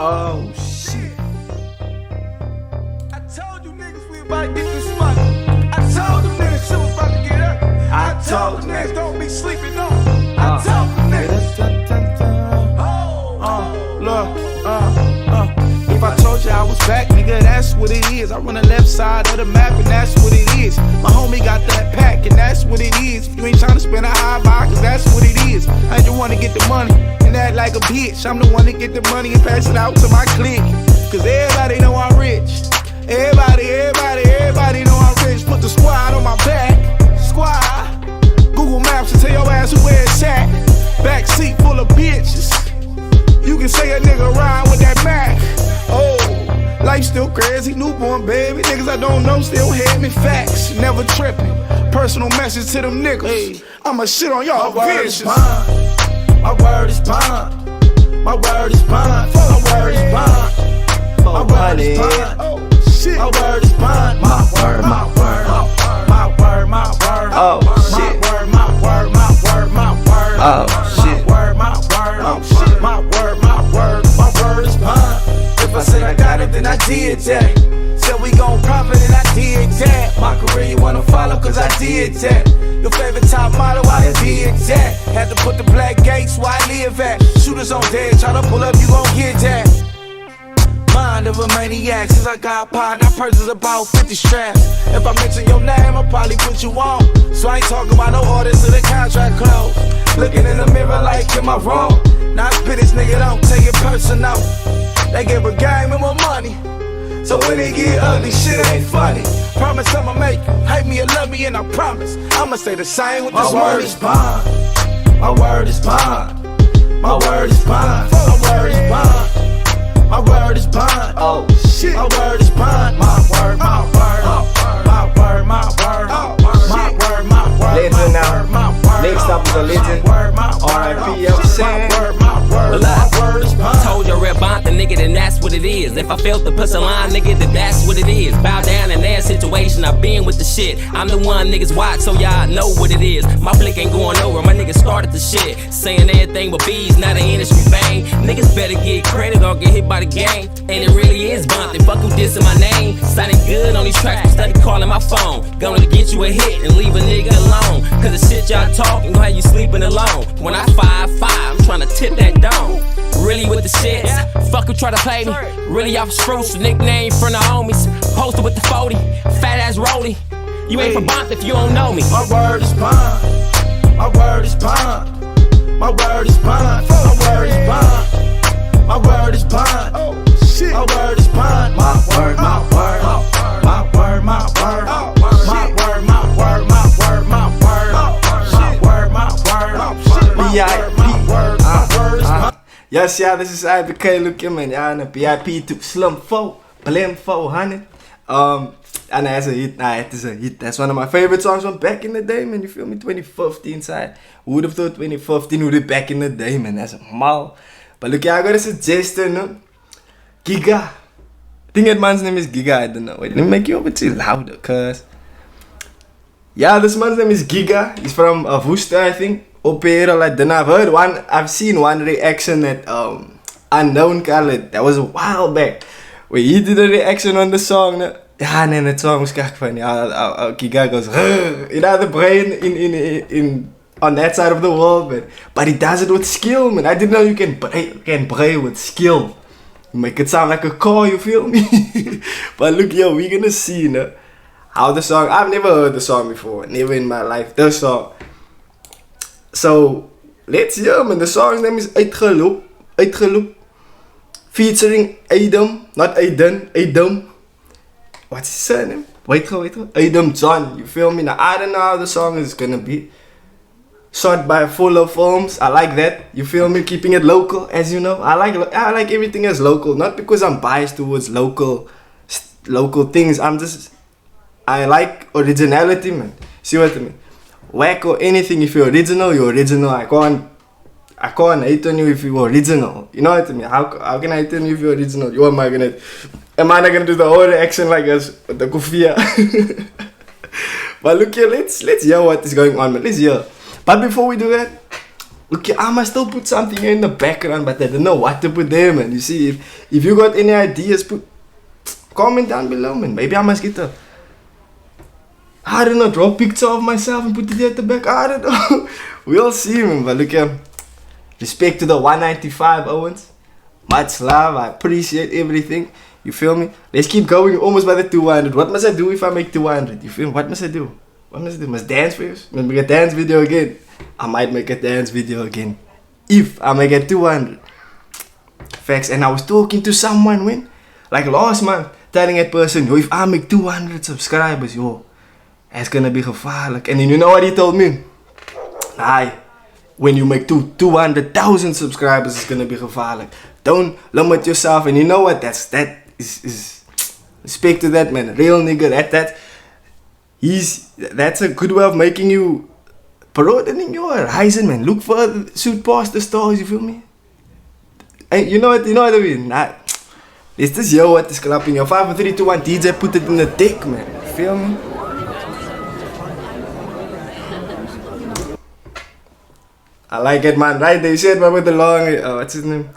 Oh shit. I told you niggas we about to get this money. I told them niggas shit was about to get up. I told them niggas don't be sleeping on. I told them niggas. If I told you I was back, nigga, that's what it is. I run the left side of the map, and that's what it is. My homie got that pack, and that's what it is. You ain't tryna spend a high buy, cause that's what it is. I ain't the one to get the money and act like a bitch. I'm the one to get the money and pass it out to my clique. Cause everybody know I'm rich. Everybody know I'm rich. Put the squad on my back. Squad. Google Maps and tell your ass where it's at. Back seat full of bitches. You can say a nigga ride with that Mac. Oh, life still crazy, newborn baby. Niggas I don't know still hear me facts. Never tripping. Personal message to them niggas. I'ma shit on y'all bitches. My word is bond. My word is bond. My word is bond. My word is bond. Oh shit. My word is bond. My word, my word. My word, my word. Oh shit. My word, my word, my word, my word. Oh shit. My word, my word. Oh shit. My word, my word. My word is bond. If I said I got it, then I did that. Said we gon' profit, and I did that. My career you wanna follow, cause I did that. Your favorite top model, I did that. Had to put the black gates where I live at. Shooters on dead, try to pull up, you gon' get that. Mind of a maniac, since I got pot, I purchased about 50 straps. If I mention your name, I'll probably put you on. So I ain't talking about no orders till the contract close. Looking in the mirror like, am I wrong? Now I spit this nigga, don't take it personal. They give a game and more money. So when they get ugly, shit ain't funny. Promise I'ma make you hate me or love me, and I promise I'ma stay the same with this word is bond. My word is bond. My word is bond. My word is bond. My word is bond. Oh shit. My word is bond. My word, my word. My word, my word. My word, my word. Legend now. Next up is a legend. R.I.P. I'm saying. I told you red bond the nigga, then that's what it is. If I failed to push a line, nigga, then that's what it is. Bow down in their situation, I been with the shit. I'm the one niggas watch, so y'all know what it is. My blick ain't going over, my niggas started the shit. Saying everything but bees, not an industry bang. Niggas better get credit or get hit by the gang. And it really is bond, they fuck who dissing my name. Sounding good on these tracks, but study calling my phone. Gonna get you a hit and leave a nigga alone. Cause the shit y'all talking gon' have you sleeping alone. When I 5'5", I'm tryna tip that dome. Really with the shits, fuck who try to play me. Really off spruce, nickname from the homies. Posted with the 40, fat ass rollie. You ain't from Bont if you don't know me. My word is bond. My word is bond. My word is bond. My word is bond. My word is bond. Oh shit. My word is bond. My word, my word. My word, my word. My word, my word. My word, my word. My word, my word. VIP. My word is bond. Yes, yeah, this is IBK Lukim and yeah, and VIP to Slim 4, Blame 400. And that's a hit, it is a hit. That's one of my favorite songs from back in the day, man. You feel me? 2015 side. Who would have thought 2015 would be back in the day, man? That's a mal. But look, I got a suggestion, no? Giga. I think that man's name is Giga, I don't know. Wait, let me make you a bit louder, cuz. Yeah, this man's name is Giga. He's from Worcester, I think. Opera, like, then I've seen one reaction that Unknown Khaled. That was a while back. Where he did a reaction on the song. No? Ja, nee, het song was kijk van ja, Giga goes, you know, the brain in on that side of the world, man. But he does it with skill, man. I didn't know you can pray with skill. You make it sound like a car, you feel me? But look, yo, we're gonna see, you know, how the song. I've never heard the song before, never in my life. The song. So let's hear, man. The song's name is Uitgeloop. Featuring Adam, not Aiden, Adam. What's his surname? Wait. Adam John, you feel me? Now I don't know how the song is gonna be. Shot by Fuller Films, I like that. You feel me? Keeping it local, as you know. I like everything as local, not because I'm biased towards local things. I like originality, man. See what I mean? Whack or anything, if you're original, you're original. I can't hate on you if you're original. You know what I mean? How can I hate on you if you're original? Am I not gonna do the whole reaction like us with the kufia? But look here, let's hear what is going on, man. Let's hear. But before we do that, Okay, I must still put something in the background, but I don't know what to put there, man. You see, if you got any ideas, comment down below, man. Maybe I must get I don't know, draw a picture of myself and put it at the back. I don't know. We'll see, man. But look here. Respect to the 195 Owens. Much love. I appreciate everything. You feel me? Let's keep going. Almost by the 200. What must I do if I make 200? You feel me? What must I do? What must I do? Must dance for you? Must make a dance video again? I might make a dance video again. If I make it 200. Facts. And I was talking to someone when? Like last month. Telling that person, yo, if I make 200 subscribers, yo, it's gonna be gevaarlijk. And then you know what he told me? Nah, when you make 200,000 subscribers, it's gonna be gevaarlijk. Don't limit yourself. And you know what? That is respect to that, man. Real nigga. That's a good way of making you broadening your horizon, man. Look further, shoot past the stars. You feel me? And you know what I mean? Nah, it's this yo what is clapping. Your 5, 4, 3, 2, 1 DJ put it in the dick, man. You feel me? I like it, man. Right there, you said but with the long. What's his name?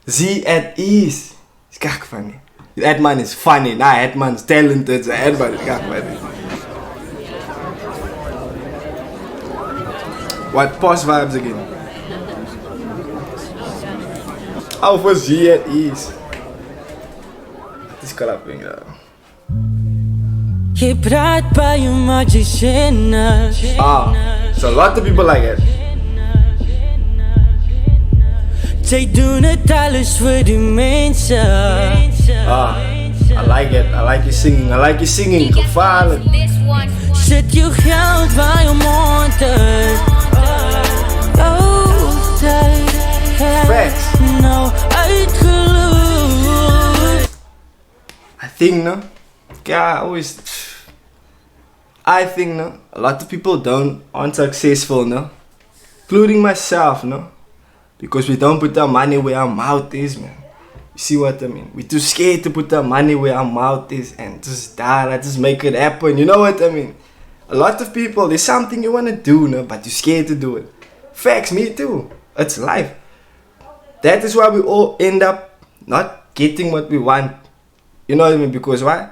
Z at Ease. It's kak funny. That man is funny. Nah, that man's talented. That man is kak funny. What post vibes again? Oh, for Z at Ease. What is clapping now? Je praat bij je maar je zinnen. So a lot of people like it. Zij doen het alles voor die mensen. I like it. I like you singing. Gevaarlijk. Zet je geld waar je mond is. Oh, tijd. Facts. Nou uitgeloofd. I think, no? Yeah, I think, no? A lot of people aren't successful, no? Including myself, no? Because we don't put our money where our mouth is, man. You see what I mean? We're too scared to put our money where our mouth is and just make it happen. You know what I mean? A lot of people, there's something you want to do, no? But you're scared to do it. Facts, me too. It's life. That is why we all end up not getting what we want. You know what I mean? Because why?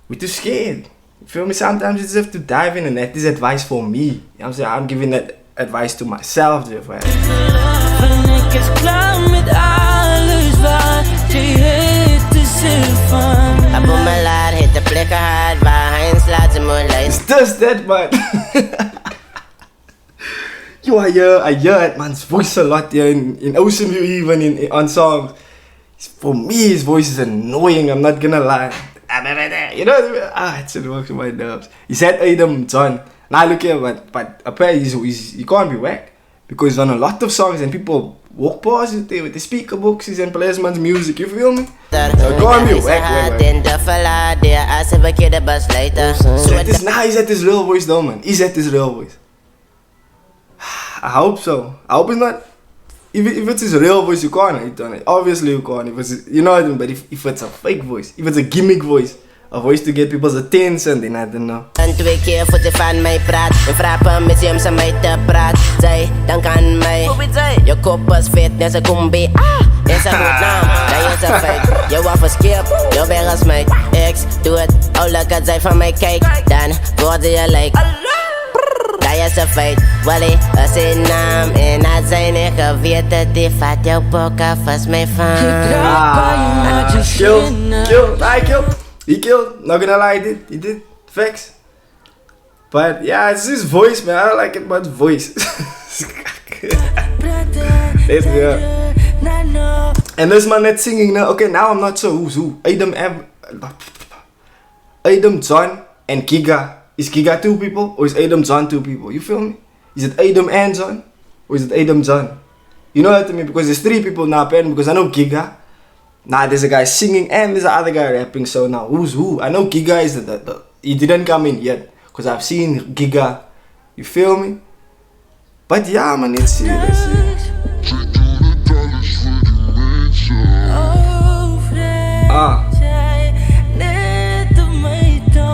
We're too scared. You feel me? Sometimes you just have to dive in, and that is advice for me. You know what I'm saying? I'm giving that advice to myself. Right? Ik is klaar met alles wat je heeft te zeggen. I put my lad, hit the flicker hard, waar hij in slaat zijn moonlight. It's just that, man. Yo, I hear it, man's voice a lot here in Ocean View, even on songs. For me, his voice is annoying, I'm not gonna lie. You know what I mean? It should work with my nerves. He said Adam John. Now look here, but apparently he can't be whack. Because he's on a lot of songs and people walk past it with the speaker boxes and plays man's music, you feel me? Can't be whack. He's at his real voice though, man. He's at his real voice. I hope so. I hope it's not. If it's his real voice, you can't hate on it. Obviously you can't. If it's, you know what I mean? But if it's a fake voice, if it's a gimmick voice, a voice to get people's attention, then I don't know. En 2 keer voor ze van mij praat. En vraag permissie om ze mij te praat. Zij, dan kan mij. Je kop is vet, net een combi. Is een goed naam, dat is een feit. Je wou verskip, je weer als mij. X, doe het, oh leuk dat zij van mij kijkt. Dan worden je like. Dat is een feit, Wally, is zijn naam. En als zij niet geweten, die vat jouw poker vast mij van. Kill. He killed, not gonna lie, he did, facts. But yeah, it's his voice, man. I don't like it about his voice. Let's go. And this man that's singing now, okay, now I'm not sure who's who. Adam John and Giga. Is Giga 2 people or is Adam John 2 people? You feel me? Is it Adam and John or is it Adam John? You know what I mean? Because there's 3 people now, apparently, because I know Giga. Nah, there's a guy singing and there's another guy rapping. So now, who's who? I know Giga is he didn't come in yet. Because I've seen Giga. You feel me? But yeah, man, let's see.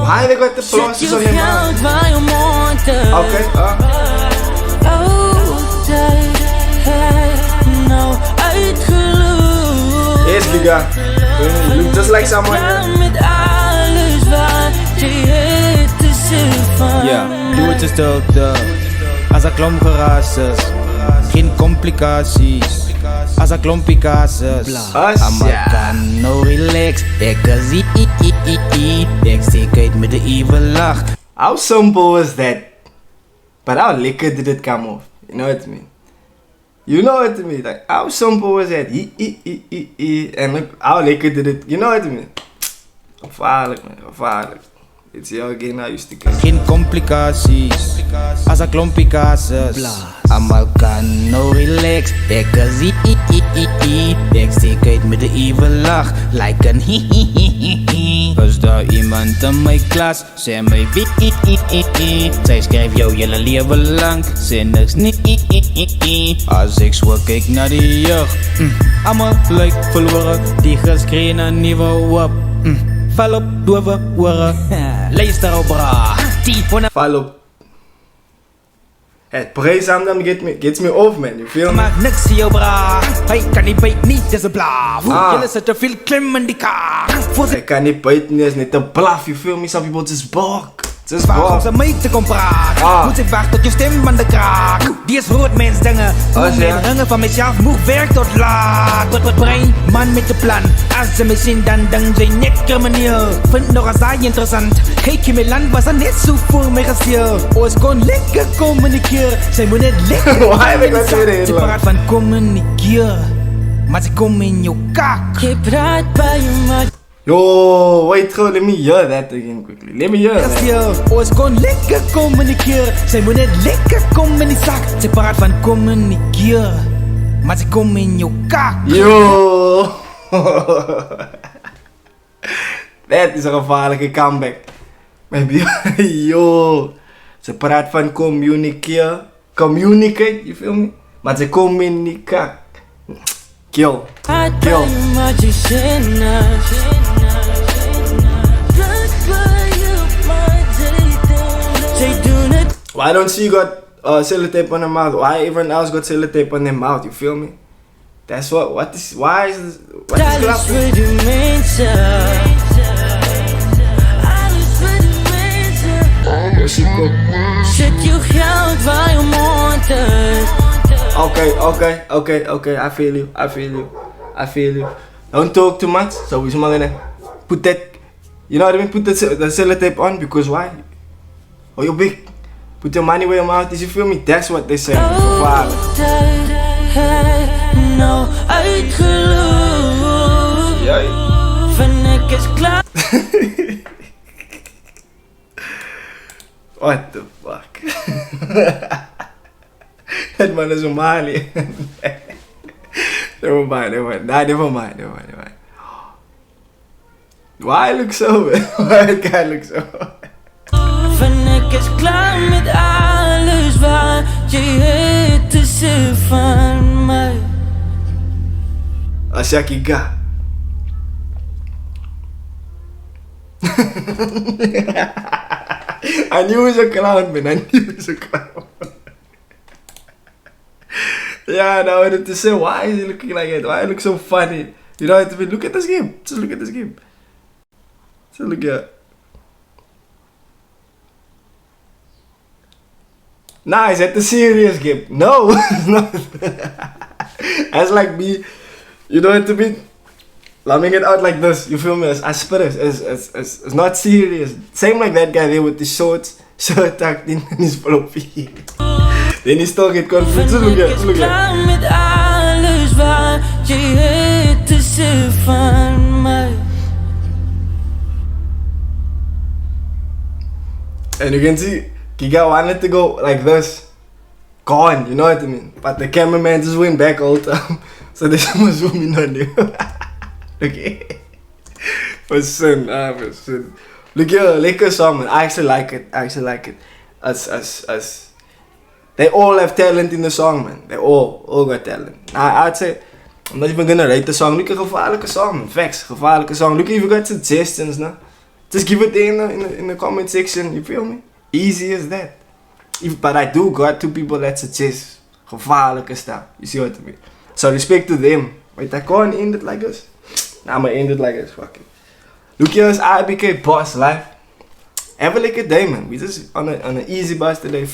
Why they got the process on their mouth? Okay, ja. You look just like someone. Met alles wat je hebt tussen van Ja, doe het je stilte. Als een klomp gerases, geen complicaties. Als een klompie casus. Allemaal kan no relax. Ik zie, ik steek uit met de evil lach. How simple was that? But how liquor did it come off? You know what I mean? You know what I mean? Like, how simple was that? And look, how liquor did it? You know what I mean? Gevaarlijk, man. Gevaarlijk. It's your game I used to get. Geen complicaties. Als een klompie casus. Allemaal kan no relax. Ik zie, ik steek uit met de evil lach. Like een hihihihi. Was daar iemand in mijn klas? Zij mij zij schrijft jou jullie leven lang. Zij niks niet. Als ik zo kijk naar die jeugd. Allemaal lijkt verloren. Die geschreven nieuwe wap. Val op, dove oren. Luister op, bra. Val op. Het prijsaandam gets me off, man. You feel me? Maak niks in jou, bra. Hij kan niet bijt niet, is een blaaf. Jullie zetten veel klim in die kaart. Hij kan niet bijten, is niet te blaf. You feel me? Some people just bark. Just Waarom bark. ze mee te komen praten? Moet ik wachten tot je stem aan de kraak? Die is rood, mens dingen. Mijn ringen van mezelf moet werk tot laat. Wat brein, man met de plan. Als ze me zien, dan zijn net crimineel. Vind nog als hij interessant. Kijk je mijn land, was er net zo voor mij gezield. Oh, is gewoon lekker communiceren. Zij moet net lekker Waar heb ik dat weer Ze praat van communiceren. Maar ze komen in jouw kak. Je praat bij je maar Yo, wait, let me hear that again quickly. Let me hear that. Oh, is gewoon lekker communiceren. Zij moet net lekker komen in die zak. Ze praat van communiceren. Maar ze komen in jouw kak. Yo. Dat is een gevaarlijke comeback. Yo. Ze praat van communicate, you feel me? Maar ze komen in die kak. Kill. Kill. maar je zinnen. Zij doen het. Why don't she got sellotape on her mouth? Why everyone else got sellotape on their mouth? You feel me? That's what is, why is this, what is Alles clapping? voor de mensen. Alles voor de mensen. Zet je geld waar je moet het. Okay, I feel you. Don't talk too much, so we're gonna put that, you know what I mean? Put the sellotape on, because why? Oh, you're big. Put your money where your mouth is, you feel me? That's what they say. Wow. Nou uitgeloof. Jai. Van ik is klaar. What the fuck? That man is Somali. Never mind. Why look so? Why the guy look so? Van ik is klaar met alles wat je hebt tussen van mij. Ashaki ga. I knew he was a clown, man. Yeah, now I wanted to say, why is he looking like that? Why he look so funny? You know what I mean? Look at this game. Just look at this game. Just look here. Nah, is that the serious game? No, it's not. That's like me. You know what I mean? Let me get out like this. You feel me? It's not serious. Same like that guy there with the shorts, shirt tucked in and his floppy. Then he still get confused. Just look at, look at. Met alles wat je hebt tussen van mij. And you can see, Giga wanted to go like this. Gone, you know what I mean? But the cameraman just went back all the time. So they must zoom in on you. Okay. For sin. Look here, lekker song, man. I actually like it. Us. They all have talent in the song, man. They all got talent. I'd say, I'm not even gonna rate the song. Look at gevaarlijke song, man. Facts, gevaarlijke song. Look if you got suggestions, no? Just give it in the comment section, you feel me? Easy as that. But I do got 2 people that suggest gevaarlijke stuff. You see what I mean? So respect to them. Wait, I can't end it like this. Now I'ma end it like this. Fuck it. Look here, it's IBK Boss Life. Have a look at day, man. We just on an easy bus today.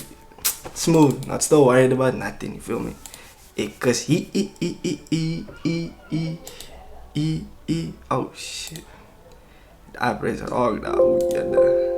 Smooth. Not still worried about nothing. You feel me? Cause oh shit. I praise all now.